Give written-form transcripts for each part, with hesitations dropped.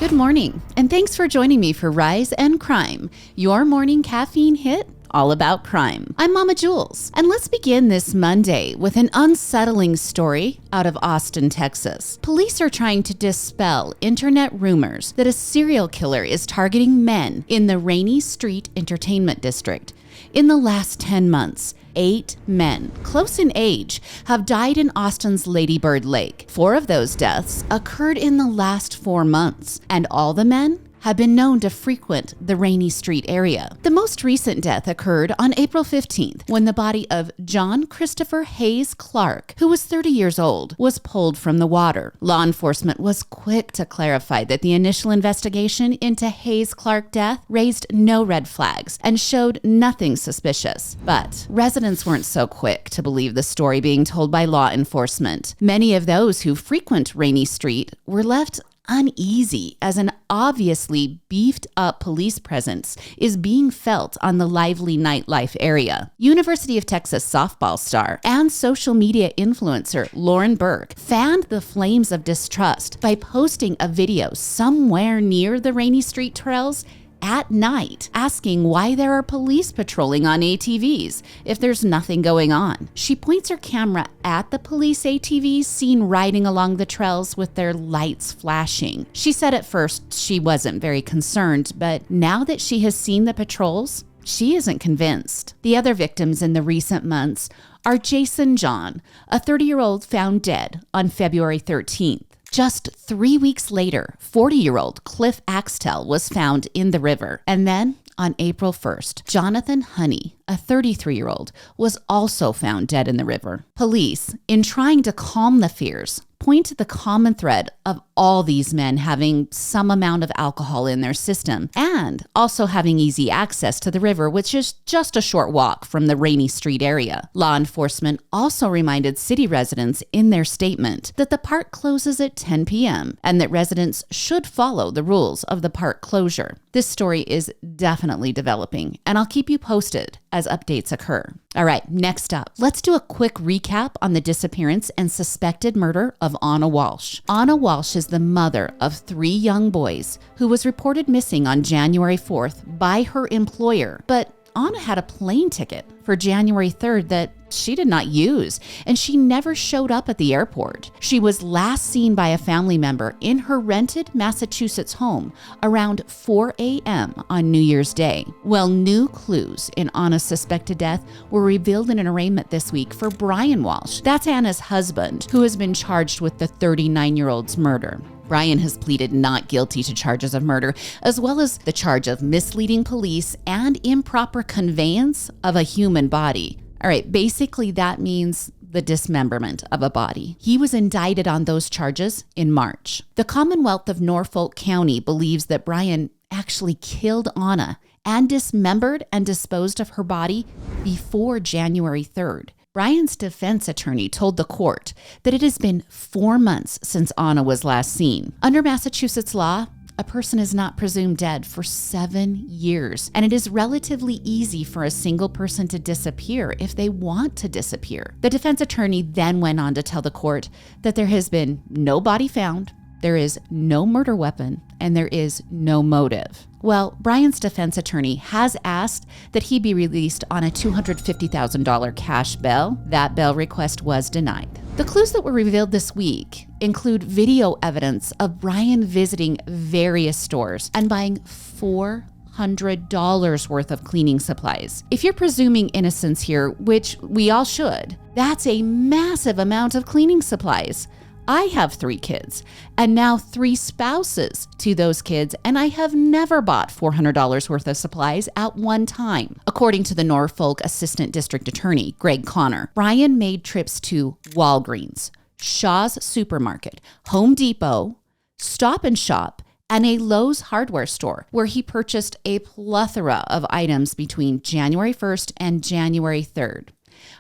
Good morning, and thanks for joining me for Rise and Crime, your morning caffeine hit all about crime. I'm Mama Jules, and let's begin this Monday with an unsettling story out of Austin, Texas. Police are trying to dispel internet rumors that a serial killer is targeting men in the Rainy Street Entertainment District. In the last 10 months, 8 men, close in age, have died in Austin's Lady Bird Lake. 4 of those deaths occurred in the last 4 months, and all the men have been known to frequent the Rainy Street area. The most recent death occurred on April 15th when the body of John Christopher Hayes Clark, who was 30 years old, was pulled from the water. Law enforcement was quick to clarify that the initial investigation into Hayes Clark death raised no red flags and showed nothing suspicious. But residents weren't so quick to believe the story being told by law enforcement. Many of those who frequent Rainy Street were left uneasy as an obviously beefed up police presence is being felt on the lively nightlife area. University of Texas softball star and social media influencer Lauren Burke fanned the flames of distrust by posting a video somewhere near the Rainy Street trails at night, asking why there are police patrolling on ATVs if there's nothing going on. She points her camera at the police ATVs seen riding along the trails with their lights flashing. She said at first she wasn't very concerned, but now that she has seen the patrols, she isn't convinced. The other victims in the recent months are Jason John, a 30-year-old found dead on February 13th. Just 3 weeks later, 40-year-old Cliff Axtell was found in the river. And then, on April 1st, Jonathan Honey, a 33-year-old, was also found dead in the river. Police, in trying to calm the fears, point to the common thread of all these men having some amount of alcohol in their system and also having easy access to the river, which is just a short walk from the Rainy Street area. Law enforcement also reminded city residents in their statement that the park closes at 10 p.m. and that residents should follow the rules of the park closure. This story is definitely developing, and I'll keep you posted as updates occur. All right, next up, let's do a quick recap on the disappearance and suspected murder of Anna Walsh. Anna Walsh is the mother of 3 young boys who was reported missing on January 4th by her employer, but Anna had a plane ticket for January 3rd that she did not use, and she never showed up at the airport. She was last seen by a family member in her rented Massachusetts home around 4 a.m. on New Year's Day. Well, new clues in Anna's suspected death were revealed in an arraignment this week for Brian Walsh. That's Anna's husband, who has been charged with the 39-year-old's murder. Brian has pleaded not guilty to charges of murder, as well as the charge of misleading police and improper conveyance of a human body. All right, basically that means the dismemberment of a body. He was indicted on those charges in March. The Commonwealth of Norfolk County believes that Brian actually killed Anna and dismembered and disposed of her body before January 3rd. Brian's defense attorney told the court that it has been 4 months since Anna was last seen. Under Massachusetts law, a person is not presumed dead for 7 years, and it is relatively easy for a single person to disappear if they want to disappear. The defense attorney then went on to tell the court that there has been no body found, there is no murder weapon, and there is no motive. Well, Brian's defense attorney has asked that he be released on a $250,000 cash bail. That bail request was denied. The clues that were revealed this week include video evidence of Brian visiting various stores and buying $400 worth of cleaning supplies. If you're presuming innocence here, which we all should, that's a massive amount of cleaning supplies. I have 3 kids and now 3 spouses to those kids, and I have never bought $400 worth of supplies at one time. According to the Norfolk Assistant District Attorney, Greg Connor, Brian made trips to Walgreens, Shaw's Supermarket, Home Depot, Stop and Shop, and a Lowe's hardware store where he purchased a plethora of items between January 1st and January 3rd.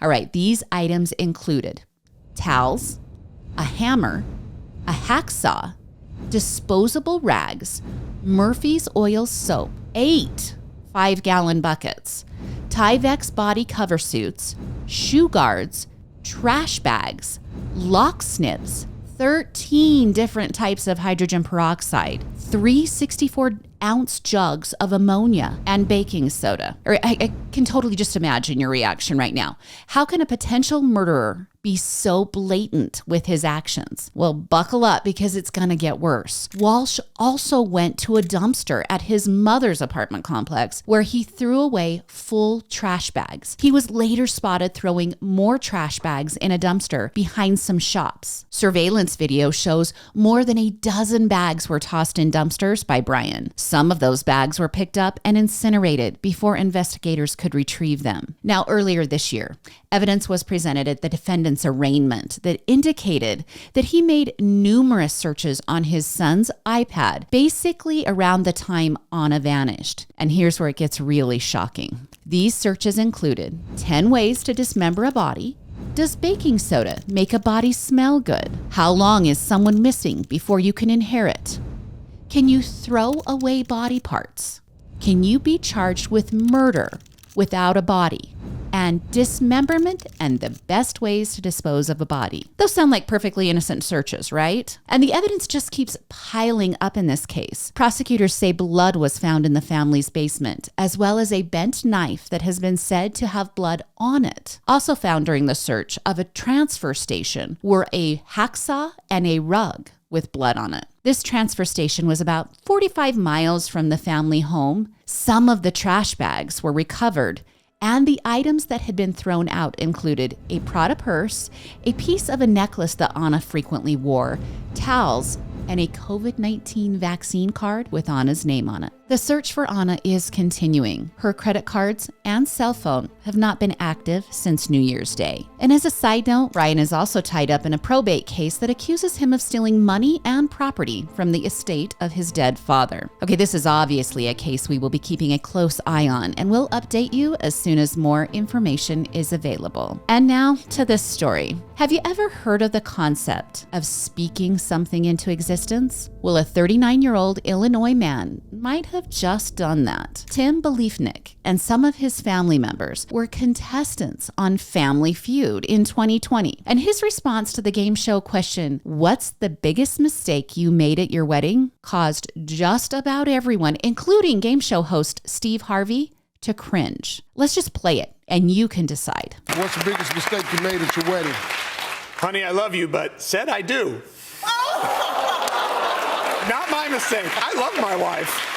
All right, these items included towels, a hammer, a hacksaw, disposable rags, Murphy's oil soap, 8 5-gallon buckets, Tyvek's body cover suits, shoe guards, trash bags, lock snips, 13 different types of hydrogen peroxide, 3 64-ounce jugs of ammonia, and baking soda. I can totally just imagine your reaction right now. How can a potential murderer be so blatant with his actions? Well, buckle up because it's going to get worse. Walsh also went to a dumpster at his mother's apartment complex where he threw away full trash bags. He was later spotted throwing more trash bags in a dumpster behind some shops. Surveillance video shows more than a dozen bags were tossed in dumpsters by Brian. Some of those bags were picked up and incinerated before investigators could retrieve them. Now, earlier this year, evidence was presented at the defendant's arraignment that indicated that he made numerous searches on his son's iPad, basically around the time Anna vanished. And here's where it gets really shocking. These searches included 10 ways to dismember a body. Does baking soda make a body smell good? How long is someone missing before you can inherit? Can you throw away body parts? Can you be charged with murder without a body? And dismemberment and the best ways to dispose of a body. Those sound like perfectly innocent searches, right? And the evidence just keeps piling up in this case. Prosecutors say blood was found in the family's basement, as well as a bent knife that has been said to have blood on it. Also found during the search of a transfer station were a hacksaw and a rug with blood on it. This transfer station was about 45 miles from the family home. Some of the trash bags were recovered, and the items that had been thrown out included a Prada purse, a piece of a necklace that Anna frequently wore, towels, and a COVID-19 vaccine card with Anna's name on it. The search for Anna is continuing. Her credit cards and cell phone have not been active since New Year's Day. And as a side note, Ryan is also tied up in a probate case that accuses him of stealing money and property from the estate of his dead father. Okay, this is obviously a case we will be keeping a close eye on, and we'll update you as soon as more information is available. And now to this story. Have you ever heard of the concept of speaking something into existence? Well, a 39-year-old Illinois man might have just done that. Tim Bliefnick and some of his family members were contestants on Family Feud in 2020. And his response to the game show question, "What's the biggest mistake you made at your wedding?" caused just about everyone, including game show host Steve Harvey, to cringe. Let's just play it and you can decide. What's the biggest mistake you made at your wedding? Honey, I love you, but said I do. Not my mistake. I love my wife.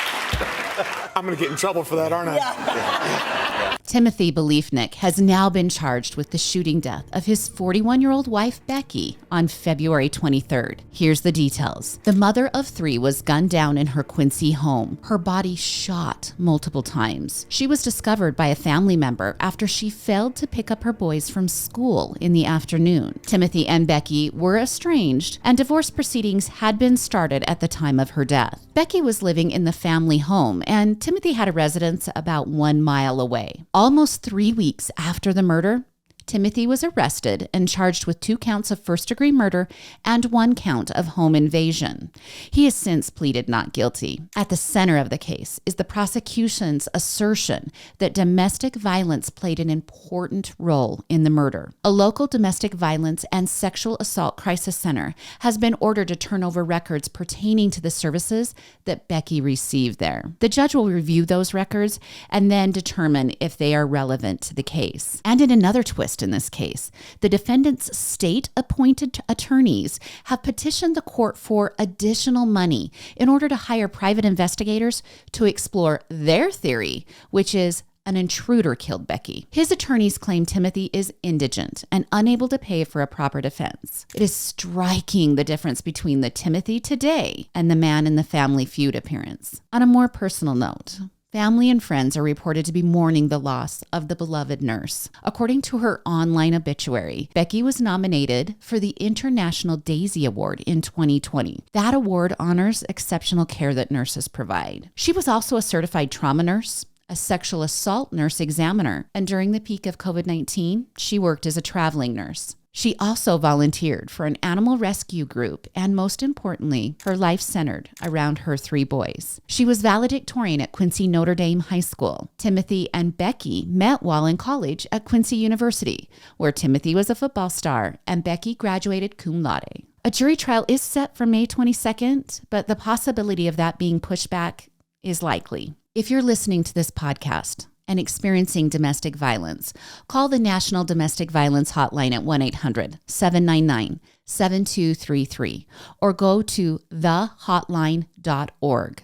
I'm going to get in trouble for that, aren't I? Yeah. Timothy Bliefnick has now been charged with the shooting death of his 41-year-old wife, Becky, on February 23rd. Here's the details. The mother of 3 was gunned down in her Quincy home. Her body shot multiple times. She was discovered by a family member after she failed to pick up her boys from school in the afternoon. Timothy and Becky were estranged, and divorce proceedings had been started at the time of her death. Becky was living in the family home, and Timothy had a residence about 1 mile away. Almost 3 weeks after the murder, Timothy was arrested and charged with 2 counts of first-degree murder and 1 count of home invasion. He has since pleaded not guilty. At the center of the case is the prosecution's assertion that domestic violence played an important role in the murder. A local domestic violence and sexual assault crisis center has been ordered to turn over records pertaining to the services that Becky received there. The judge will review those records and then determine if they are relevant to the case. And in another twist in this case, the defendant's state-appointed attorneys have petitioned the court for additional money in order to hire private investigators to explore their theory, which is an intruder killed Becky. His attorneys claim Timothy is indigent and unable to pay for a proper defense. It is striking the difference between the Timothy today and the man in the Family Feud appearance. On a more personal note, family and friends are reported to be mourning the loss of the beloved nurse. According to her online obituary, Becky was nominated for the International Daisy Award in 2020. That award honors exceptional care that nurses provide. She was also a certified trauma nurse, a sexual assault nurse examiner, and during the peak of COVID-19, she worked as a traveling nurse. She also volunteered for an animal rescue group, and most importantly, her life centered around her 3 boys. She was valedictorian at Quincy Notre Dame High School. Timothy and Becky met while in college at Quincy University, where Timothy was a football star and Becky graduated cum laude. A jury trial is set for May 22nd, but the possibility of that being pushed back is likely. If you're listening to this podcast and experiencing domestic violence, call the National Domestic Violence Hotline at 1-800-799-7233 or go to thehotline.org.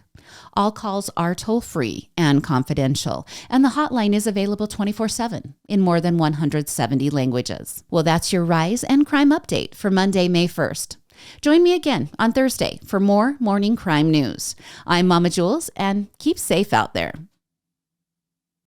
All calls are toll-free and confidential, and the hotline is available 24/7 in more than 170 languages. Well, that's your Rise and Crime update for Monday, May 1st. Join me again on Thursday for more morning crime news. I'm Mama Jules, and keep safe out there.